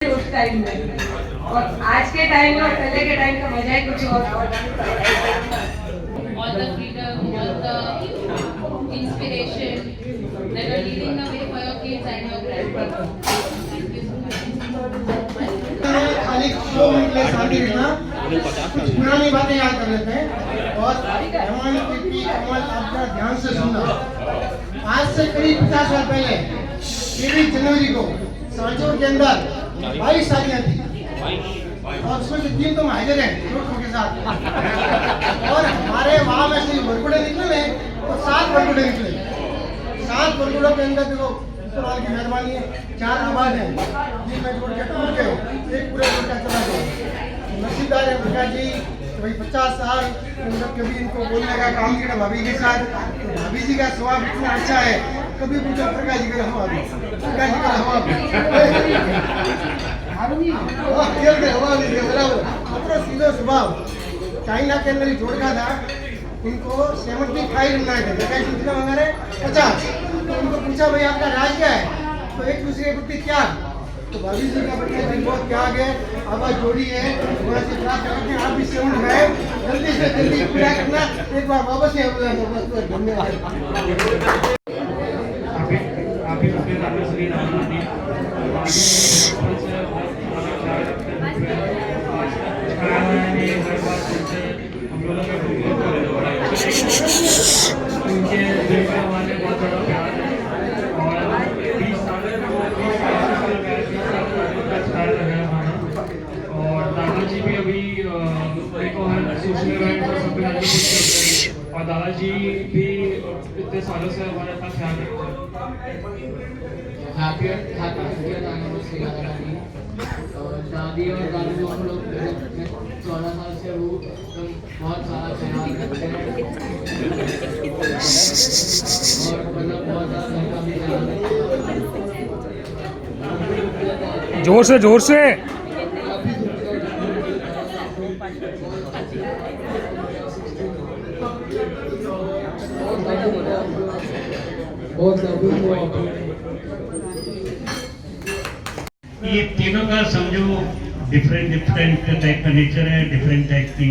उस टाइम में और आज के टाइम में और पहले के टाइम का मजा ही कुछ और। All the freedom, all the inspiration that are leading the way for your kids and your grandchildren. Thank you so much. खाली शो में शादी रहना, कुछ पुरानी बातें याद कर लेते हैं और हेमानी की कमाल आपका ध्यान से सुनना। आज से करीब 50 साल पहले 23 जनवरी को सांचौर के अंदर 22 शादियां थी और उसमें से 3 तो हाजिर हैं दोस्तों के साथ और हमारे वहाँ में से बरगुड़े निकले तो 7 बरगुड़े निकले। 7 बरगुड़ों के अंदर देखो ईश्वर की मेहरबानी है 4 आबाद हैं जिनमें जोड़ के टूट गए, एक पूरे जोड़ का चला गया। नसीबदार है उनका जी भाई 50 साल मतलब कभी इनको बोलने का काम किया भाभी के साथ, तो भाभी जी का स्वभाव इतना अच्छा है, कभी पूछा प्रकाश जी का हवा भी प्रकाश जी का हवा भी बराबर अपना सीधा स्वभाव। चाइना के अंदर ही जोड़ का था, उनको 75 बनाए थे, कितना मंगा रहे 50। तो उनको पूछा भाई आपका राज क्या है, तो एक दूसरे के प्रति त्याग। तो भाभी जी का बच्चा जी बहुत त्याग है, आवाज जोड़ी है, थोड़ा सी प्राप्त करते हैं। आप भी सेवन गए जल्दी से जल्दी पूरा करना, एक बार वापस ही धन्यवाद। उनके दिल का हमारे बहुत बड़ा प्यार है और 20 साल रहे हमारा। और दादाजी भी अभी देखो हर सोशल इवेंट और सब करते हैं और दादाजी भी इतने सालों से हमारे पास ख्याल हैप्पी एनिवर्सरी दादी। दादी और दादी दोनों लोग 14 साल से वो बहुत सारा ख्याल करते हैं और मतलब बहुत ज़्यादा भी ख्याल रखते हैं। जोर से ये तीनों का समझो डिफरेंट टाइप का नेचर है, डिफरेंट टाइप की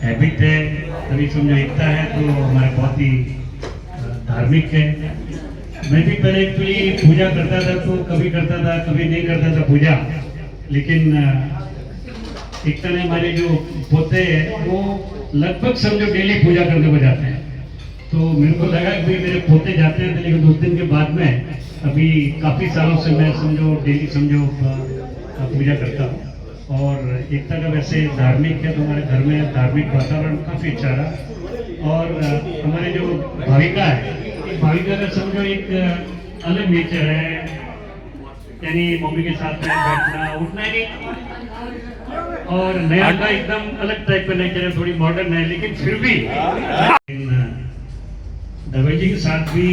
हैबिट है। कभी समझो एकता है तो हमारा बहुत ही धार्मिक है। मैं भी पहले एक्चुअली पूजा करता था, तो कभी करता था कभी नहीं करता था पूजा, लेकिन एकता ने हमारे जो पोते हैं वो लगभग समझो डेली पूजा करने को जाते हैं। तो मेरे को लगा कि मेरे पोते जाते हैं, लेकिन 2 दिन के बाद में अभी काफ़ी सालों से मैं समझो डेली समझो पूजा करता हूँ। और एकता का वैसे धार्मिक है तो हमारे घर में धार्मिक वातावरण काफ़ी अच्छा रहा। और हमारे जो भाविका है, भाविका का समझो एक अलग नेचर है, यानी मम्मी के साथ में बैठना उठना नहीं, और नया का एकदम अलग टाइप का नेचर है, थोड़ी मॉडर्न है, लेकिन फिर भी दवाई जी के साथ भी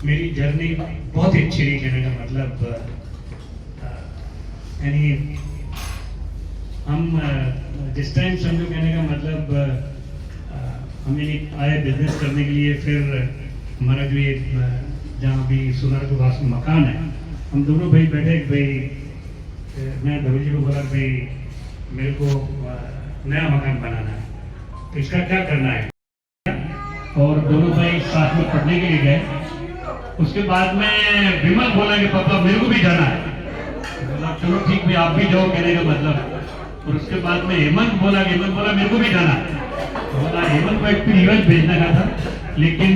मेरी जर्नी बहुत ही अच्छी रही। कहने का मतलब यानी हम जिस टाइम समझो कहने का मतलब हमें आए बिजनेस करने के लिए, फिर हमारा जो ये जहाँ भी सुनार के पास मकान है, हम दोनों भाई बैठे भाई मैं दवाई जी को बोला भाई मेरे को नया मकान बनाना है, तो इसका क्या करना है। और दोनों भाई साथ में पढ़ने के लिए गए। उसके बाद में विमल बोला कि पापा मेरे को भी जाना है, बोला चलो ठीक भाई आप भी जाओ, कहने का मतलब। और उसके बाद में हेमंत बोला मेरे को भी जाना है, बोला हेमंत को एक यूएस भेजने का था, लेकिन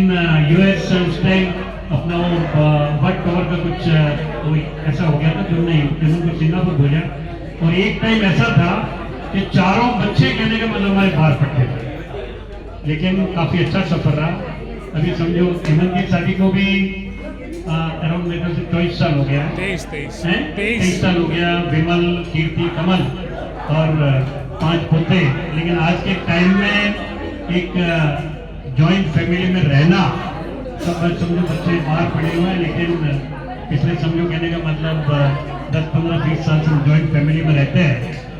यूएस उस टाइम अपना वो बट कवर का कुछ ऐसा हो गया था जो नहीं हेमंत को सिंगापुर भेजा। और एक टाइम ऐसा था कि 4 बच्चे कहने का मतलब हमारे बाहर पड़ते थे, लेकिन काफ़ी अच्छा सफर रहा। अभी समझो हेमंत की शादी को भी अराउंड मेरे ख्याल से 24 साल हो गया, 23 साल हो गया। विमल, कीर्ति, कमल और 5 पोते। लेकिन आज के टाइम में एक जॉइंट फैमिली में रहना, सब समझो बच्चे बाहर पड़े हुए हैं, लेकिन पिछले समझो कहने का मतलब 10, 15, 20 साल से जॉइंट फैमिली में रहते हैं,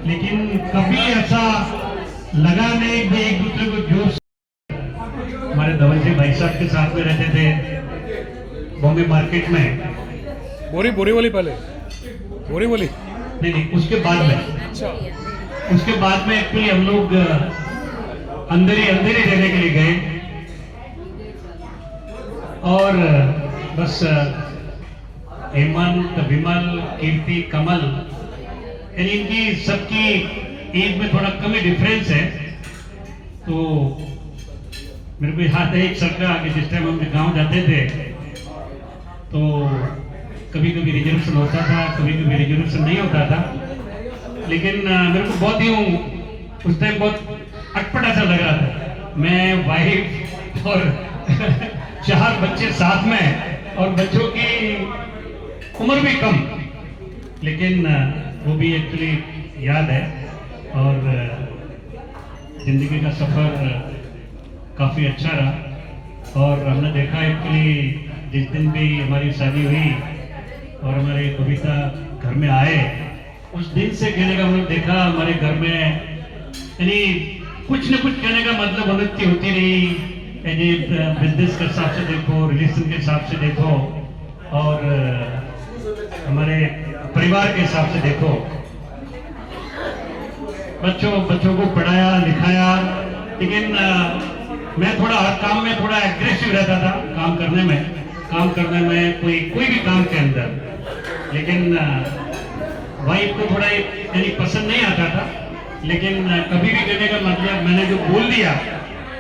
लेकिन कभी ऐसा लगा नहीं कि एक दूसरे को जोर। हमारे धवल जी भाई साहब के साथ में रहते थे बॉम्बे मार्केट में, बोरी बोरी वाली पहले, बोरी वाली। नहीं नहीं, उसके बाद में, अच्छा, उसके बाद में एक्चुअली हम लोग अंदर ही रहने के लिए गए और बस हेमंत, विमल, कीर्ति, कमल, यानी इनकी सबकी एज में थोड़ा कम ही डिफरेंस है। तो मेरे को याद है एक सबका कि जिस टाइम हम गांव जाते थे तो कभी कभी रिजर्वेशन होता था, कभी कभी रिजर्वेशन नहीं होता था, लेकिन मेरे को बहुत ही उस टाइम बहुत अटपटा सा लग रहा था। मैं, वाइफ और 4 बच्चे साथ में और बच्चों की उम्र भी कम, लेकिन वो भी एक्चुअली याद है। और जिंदगी का सफर काफी अच्छा रहा और हमने देखा एक्चुअली जिस दिन भी हमारी शादी हुई और हमारे कविता घर में आए, उस दिन से कहने का हमने देखा हमारे घर में यानी कुछ न कुछ कहने का मतलब उन्नति होती रही। यानी बिजनेस के हिसाब से देखो, रिलेशन के हिसाब से देखो और हमारे परिवार के हिसाब से देखो। बच्चों को पढ़ाया लिखाया, लेकिन मैं थोड़ा हर काम में थोड़ा एग्रेसिव रहता था, काम करने में कोई भी काम के अंदर, लेकिन वाइफ को थोड़ा यानी पसंद नहीं आता था। लेकिन कभी भी कहने का मतलब मैंने जो बोल दिया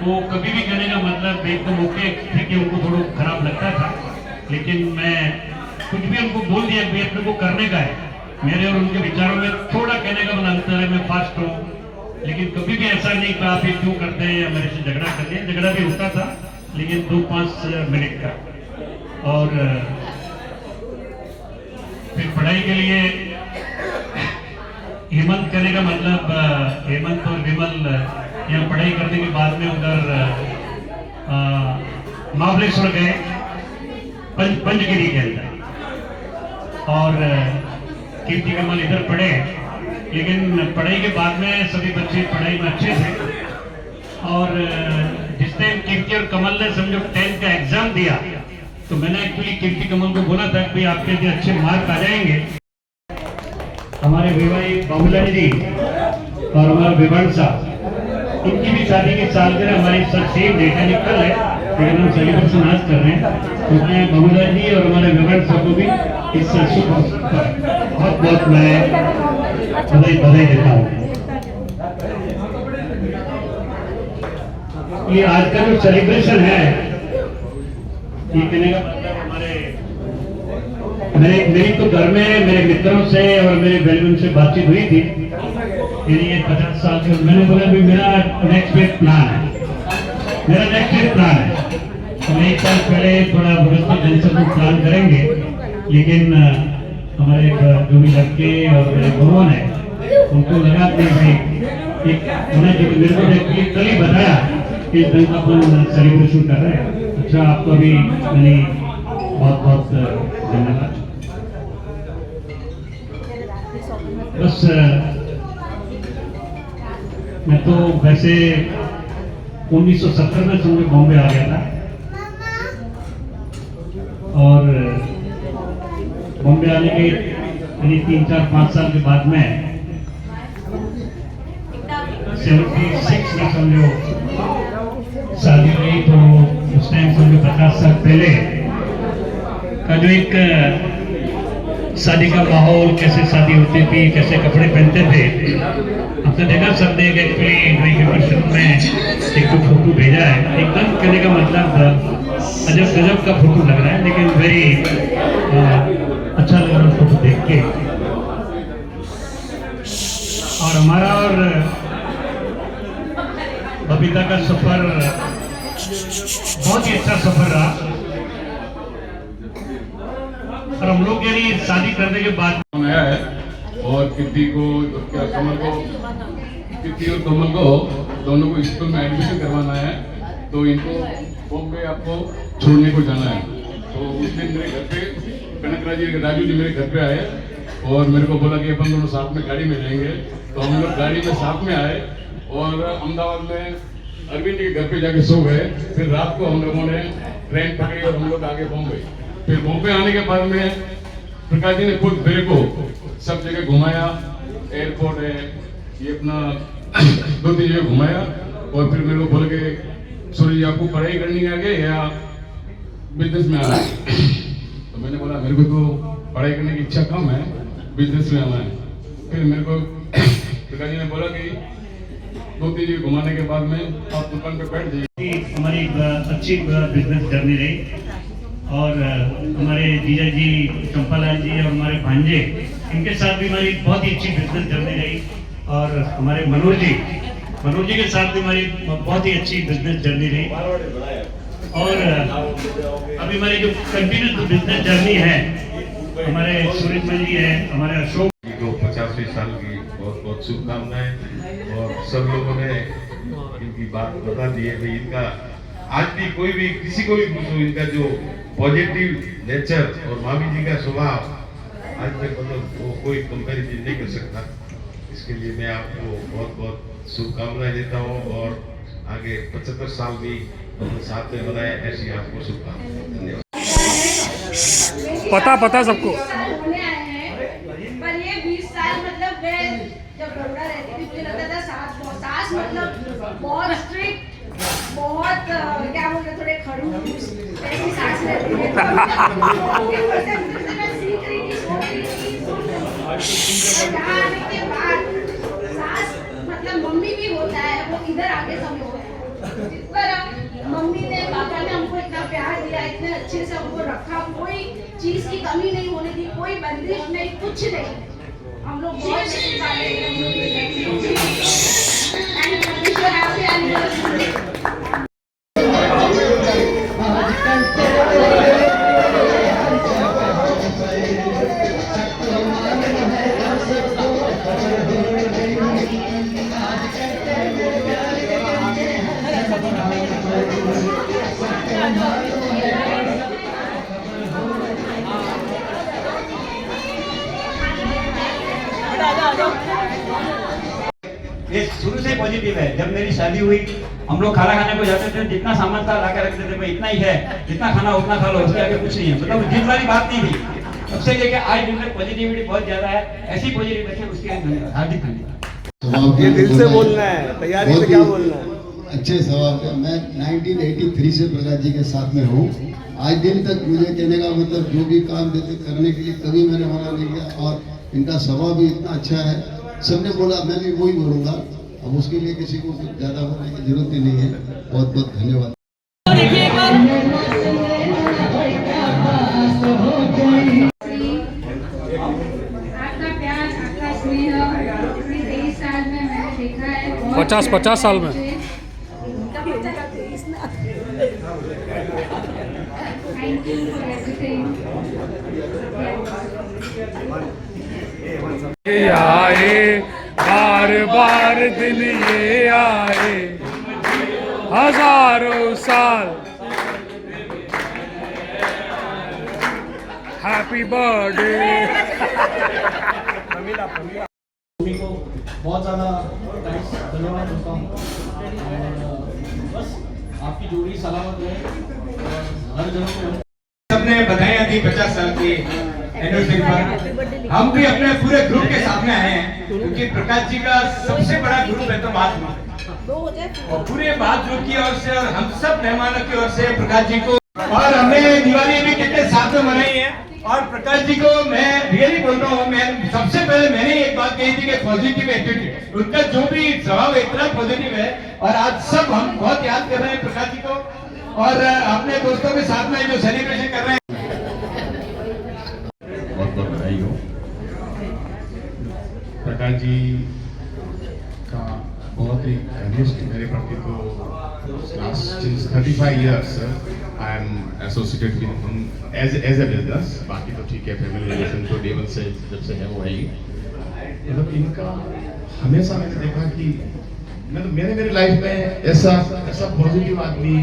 वो कभी भी कहने का मतलब एकदम ओके थे कि उनको थोड़ा खराब लगता था, लेकिन मैं कुछ भी उनको बोल दिया कि अपने को करने का है। मेरे और उनके विचारों में थोड़ा कहने का मतलब अंतर है, मैं फास्ट हूँ, लेकिन कभी भी ऐसा नहीं कहा आप ये क्यों करते हैं या मेरे से झगड़ा करते हैं। झगड़ा भी होता था लेकिन 2-5 मिनट का। और फिर पढ़ाई के लिए हेमंत करने का मतलब हेमंत और विमल यहाँ पढ़ाई करने के बाद में उधर महाबलेश्वर गए पंचगिरी के अंदर और कीर्ति कमल इधर पढ़े। लेकिन पढ़ाई के बाद में सभी बच्चे पढ़ाई में अच्छे थे और जिस टाइम कीर्ति और कमल ने समझो 10th का एग्जाम दिया तो मैंने एक्चुअली कीर्ति कमल को बोला था कि आपके लिए अच्छे मार्क आ जाएंगे। हमारे विवाही बाबूलाल जी और हमारा विवान साहब, इनकी भी शादी की सालगिरह हमारी सब सेम डेट है, निकल है, लेकिन हम सेलिब्रेशन आज कर रहे हैं। तो मैं बाबूलाल जी और हमारे विवान साहब को भी इस शुभ अवसर पर बहुत बहुत मैं बधाई देता हूँ। ये आज का जो सेलिब्रेशन है, ये कहने का मतलब मेरी तो घर में मेरे मित्रों से और मेरे वेलविन से बातचीत हुई थी। ये 50 साल के मैंने बोला भी मेरा नेक्स्ट प्लान है, तो हम 1 साल पहले थोड़ा बहुत जैसे को प्लान करेंगे, लेकिन हमारे जो भी लड़के और मेरे गुरुओं ने उनको लगा कि भाई उन्हें मेरे को कल ही बताया कि इस दिन का अपन सेलिब्रेशन कर रहे हैं। अच्छा, आपको भी मैंने बहुत बहुत धन्यवाद। बस मैं तो वैसे 1970 में समझो बॉम्बे आ गया था और बॉम्बे आने के 3-4-5 साल के बाद में 76 में समझो शादी हुई। तो उस टाइम समझो 50 साल पहले का जो एक शादी का माहौल, कैसे शादी होती थी, कैसे कपड़े पहनते थे, आपने देखा सब ने में एक तो फोटो भेजा है, एकदम कहने का मतलब अजब गजब का फोटो लग रहा है, लेकिन वेरी अच्छा लग रहा है फोटो देख के। और हमारा और बबीता का सफर बहुत ही अच्छा सफर रहा और हम लोग यानी शादी करने के बाद आया है और कीर्ति और कमल को दोनों को स्कूल में एडमिशन करवाना है, तो इनको बॉम्बे आपको छोड़ने को जाना है। तो उस दिन मेरे घर पे कनक राजू जी मेरे घर पे आए और मेरे को बोला कि अपन दोनों साथ में गाड़ी में जाएंगे। तो हम लोग गाड़ी में साथ में आए और अहमदाबाद में अरविंद के घर पे जाके सो गए। फिर रात को हम लोगों ने ट्रेन पकड़ी और हम लोग आगे बॉम्बे। फिर बॉम्बे आने के बाद में प्रकाश जी ने खुद मेरे को सब जगह घुमाया, एयरपोर्ट है, ये अपना 2-3 जगह घुमाया और फिर मेरे को बोल के सूर्य जी आपको पढ़ाई करनी है आगे या बिजनेस में आना है? तो मैंने बोला मेरे को तो पढ़ाई करने की इच्छा कम है, बिजनेस में आना है। फिर मेरे को प्रकाश जी ने बोला कि 2-3 जगह घुमाने के बाद में आप दुकान पे बैठ जाइए। हमारी अच्छी बिजनेस जर्नी रही और हमारे जीजा जी चंपालाल जी और हमारे भांजे, इनके साथ भी हमारी बहुत ही अच्छी बिजनेस जर्नी रही। और हमारे मनोज जी के साथ भी हमारी बहुत ही अच्छी बिजनेस जर्नी रही। और अभी हमारी जो कंटिन्यूस बिजनेस जर्नी है, हमारे सूरजमल जी है, हमारे अशोक जी को 50वें साल की बहुत बहुत शुभकामनाएं। और सब लोगों ने इनकी बात बता दी है भाई, इनका आज भी कोई भी किसी को भी पूछो, इनका जो पॉजिटिव नेचर और मामी जी का स्वभाव आज तक मतलब वो कोई कंपैरिजन नहीं कर सकता। इसके लिए मैं आपको बहुत बहुत शुभकामनाएं देता हूँ और आगे 75 साल भी साथ में बनाए, ऐसी आपको शुभकामनाएं। धन्यवाद। पता सबको। होने आए हैं, पर ये 20 साल मतलब मैं जब बड़ौदा रहती थी मुझे लगता था सास मतलब बहुत स्ट्रिक्ट, बहुत क्या बोलते थोड़े खड़ूस ऐसी सास रहती है। मैं सीख रही थी, सोच रही थी, यहाँ आने के बाद सास मतलब मम्मी भी होता है, वो इधर आके समझ गए। जिस पर मम्मी ने पापा ने हमको इतना प्यार दिया, इतने अच्छे से हमको रखा, कोई चीज की कमी नहीं होने दी, कोई बंदिश नहीं, कुछ नहीं। हम लोग बहुत नसीब वाले हैं। ये शुरू से पॉजिटिव है। जब मेरी शादी हुई, हम लोग खाना खाने को जाते थे, जितना सामान था ला के रख देते थे, भाई इतना ही है, जितना खाना उतना खा लो, उसके आगे कुछ नहीं है। मतलब जिद वाली बात नहीं थी। तब से लेके आज दिन तक पॉजिटिविटी बहुत ज्यादा है। ऐसी पॉजिटिव रखे, उसके हार्दिक धन्यवाद। ये दिल से बोलना है, तैयारी से क्या बोलना है। अच्छे सवाल का। मैं 1983 से प्रकाश जी के साथ में हूँ। आज दिन तक मुझे कहने का मतलब जो भी काम देते करने के लिए कभी मैंने मना नहीं किया और इनका स्वभाव भी इतना अच्छा है। सबने बोला, मैं भी वही बोलूँगा। अब उसके लिए किसी को कुछ ज़्यादा बोलने की जरूरत ही नहीं है। बहुत बहुत धन्यवाद। आपका प्यार, आपका स्नेह इतने 23 साल में मैंने देखा है। 50 साल में। Thank you for everything. ये आए बार बार दिन, ये आए हजारों साल। Happy birthday. मम्मी को बहुत ज़्यादा धन्यवाद देता हूँ। बस आपकी जोड़ी सलामत रहे। हर जगह पे सबने बधाइयाँ दी 50 साल की एनिवर्सरी पर। हम भी अपने पूरे ग्रुप के सामने आए हैं, क्योंकि प्रकाश जी का सबसे बड़ा ग्रुप है तो बात ग्रुप, और पूरे बात ग्रुप की ओर से और हम सब मेहमानों की ओर से प्रकाश जी को, और हमने दिवाली भी कितने साथ में मनाई है। और प्रकाश जी को मैं रियली बोल रहा हूँ, मैं सबसे पहले मैंने एक बात कही थी कि पॉजिटिव एटीट्यूड, उनका जो भी स्वभाव इतना पॉजिटिव है। और आज सब हम बहुत याद कर रहे हैं प्रकाश जी को, और अपने दोस्तों के साथ में जो सेलिब्रेशन कर रहे हैं। बहुत बहुत बधाई हो। प्रकाश जी का बहुत ही घनिष्ठ मेरे प्रति तो last 35 years I am associated with him as a business. बाकी तो ठीक है, फैमिली रिलेशन तो डेवन से जब से है वो है ही। मतलब इनका हमेशा मैंने देखा कि मतलब मैंने मेरी लाइफ में ऐसा पॉजिटिव आदमी,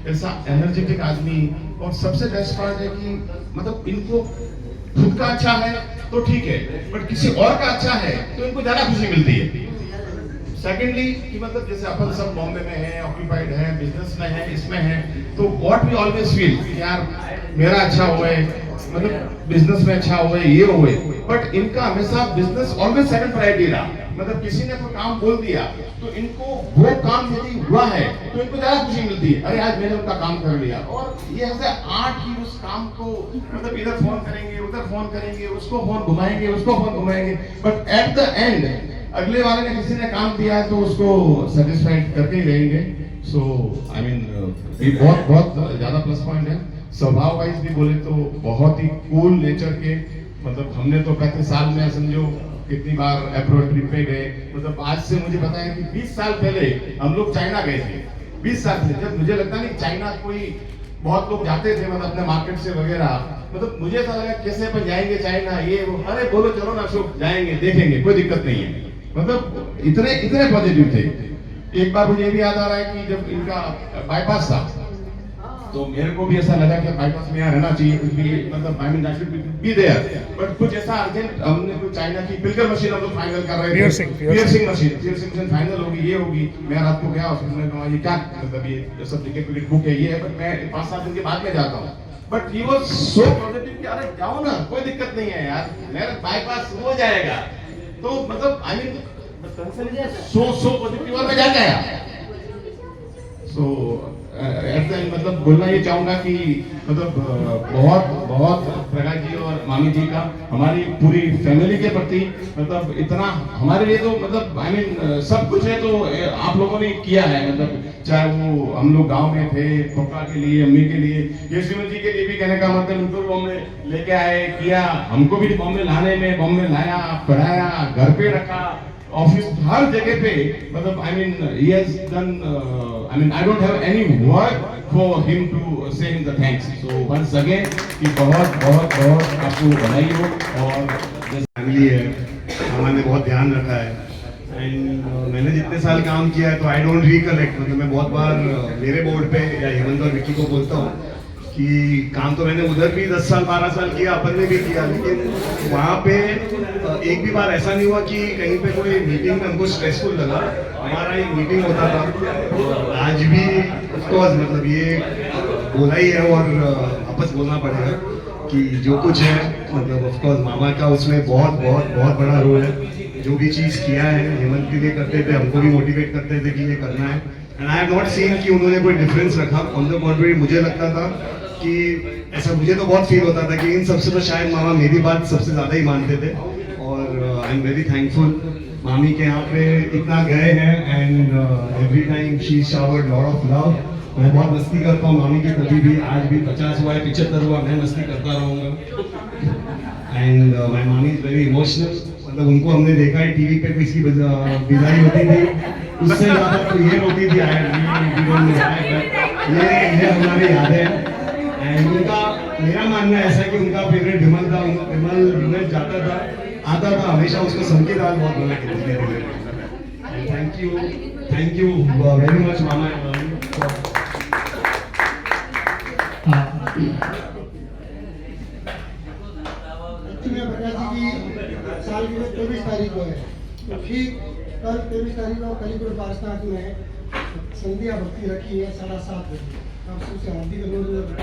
ऐसा एनर्जेटिक आदमी, और सबसे बेस्ट पार्ट है कि मतलब इनको खुद का अच्छा है तो ठीक है, बट किसी और का अच्छा है तो इनको ज्यादा खुशी मिलती है। सेकेंडली कि मतलब जैसे अपन सब बॉम्बे में हैं, ऑक्यूपाइड हैं, बिजनेस में हैं, इसमें हैं, तो व्हाट वी ऑलवेज फील यार मेरा अच्छा हुआ है, मतलब बिजनेस में अच्छा हुआ है, ये हुआ है, बट इनका हमेशा बिजनेस ऑलवेज सेकंड प्रायोरिटी रहा। मतलब किसी ने कोई काम बोल दिया तो इनको वो काम यदि हुआ है तो इनको ज्यादा खुशी मिलती है, अरे आज मैंने उनका काम कर लिया। और ये ऐसे आर्ट की उस काम को मतलब इधर फोन करेंगे, उधर फोन करेंगे, उसको फोन घुमाएंगे, उसको फोन घुमाएंगे, बट एट द एंड अगले वाले ने किसी ने काम दिया है तो उसको सेटिस्फाइड करके ही रहेंगे। सो आई मीन ये बहुत ज्यादा प्लस पॉइंट है। स्वभाव वाइज भी बोले तो बहुत ही कूल नेचर के, मतलब हमने तो 35 साल में समझो कितनी बार अब्रॉड ट्रिप पे गए। मतलब आज से मुझे पता है कि 20 साल पहले हम लोग चाइना गए थे, 20 साल पहले, जब मुझे लगता नहीं चाइना कोई बहुत लोग जाते थे मतलब अपने मार्केट से वगैरह, मतलब मुझे ऐसा लगा कैसे अपन जाएंगे चाइना, ये वो, अरे बोलो चलो ना अशोक जाएंगे देखेंगे कोई दिक्कत नहीं है, मतलब इतने पॉजिटिव थे। एक बार मुझे ये भी याद आ रहा है कि जब इनका बाईपास था तो मेरे को भी ऐसा लगा कि बाईपास में यहाँ रहना चाहिए, कुछ भी मतलब I mean that should be there, but कुछ ऐसा अर्जेंट हमने कोई चाइना की पिलकर मशीन हम लोग फाइनल कर रहे थे, पियर्सिंग मशीन फाइनल होगी, ये होगी। मैं रात को गया ऑफिस में, कहा ये क्या मतलब ये सब टिकट बुक है, ये है, बट मैं 5-7 दिन के बाद में जाता हूँ। But he was so positive कि अरे जाओ ना कोई दिक्कत नहीं है यार, मेरा बाईपास हो जाएगा। तो मतलब आई मीन सो पॉजिटिव और मैं जा गया। सो मतलब बोलना ये चाहूंगा कि मतलब बहुत प्रकाश जी और मामी जी का हमारी पूरी फैमिली के प्रति मतलब इतना हमारे लिए तो मतलब आई मीन सब कुछ है तो आप लोगों ने किया है। मतलब चाहे वो हम लोग गांव में थे, पापा के लिए, अम्मी के लिए, यशविंद्र जी के लिए भी कहने का मतलब उनको भी बॉम्बे लेके आए, किया, हमको भी बॉम्बे लाने में, बॉम्बे लाया, पढ़ाया, घर पे रखा, ऑफिस हर जगह पे, मतलब I mean he has done I mean I don't have any word for him to say him the thanks. So once again कि बहुत आपको बधाई हो। और फैमिली है, हमारे बहुत ध्यान रखा है एंड मैंने जितने साल काम किया है तो आई डोंट रिकलेक्ट, मतलब मैं बहुत बार मेरे बोर्ड पे या हेमंत और विक्की को बोलता हूँ कि काम तो मैंने उधर भी 10 साल 12 साल किया, अपन ने भी किया, लेकिन वहाँ पे एक भी बार ऐसा नहीं हुआ कि कहीं पे कोई मीटिंग में हमको स्ट्रेसफुल लगा। हमारा एक मीटिंग होता था, आज भी ऑफकोर्स मतलब ये बोला ही है और वापस बोलना पड़ेगा कि जो कुछ है मतलब ऑफकोर्स मामा का उसमें बहुत बड़ा रोल है। जो भी चीज़ किया है हेमंत के लिए करते थे, हमको भी मोटिवेट करते थे कि ये करना है। And I have not seen कि उन्होंने कोई डिफरेंस रखा। ऑन द कॉन्ट्री मुझे लगता था कि ऐसा मुझे तो बहुत फील होता था कि इन सबसे तो शायद मामा मेरी बात सबसे ज़्यादा ही मानते थे। और आई एम वेरी थैंकफुल मामी के यहाँ पे इतना गए हैं and every time she showered lot of love. मैं बहुत मस्ती करता हूँ मामी की कभी भी, आज भी 50 हुआ है 75 हुआ, मैं मस्ती करता रहूँगा। एंड माई मामी इज वेरी इमोशनल, मतलब उनको हमने देखा है टीवी पे किसी बिदाई होती थी उससे ज़्यादा तो ये रोती थी। ये हमारी यादें हैं। एंड उनका मेरा मानना ऐसा है कि उनका फेवरेट विमल था, विमल जाता था आता था हमेशा उसको संकेत दाल बहुत बना के देते थे। थैंक यू वेरी मच मामा। प्रकाश जी की साल की 23 तारीख को है, तो ठीक कल 23 तारीख को कलीपुर पार्षद में संध्या भक्ति रखी है 7:30 बजे। आप सबसे हार्दिक अनुरोध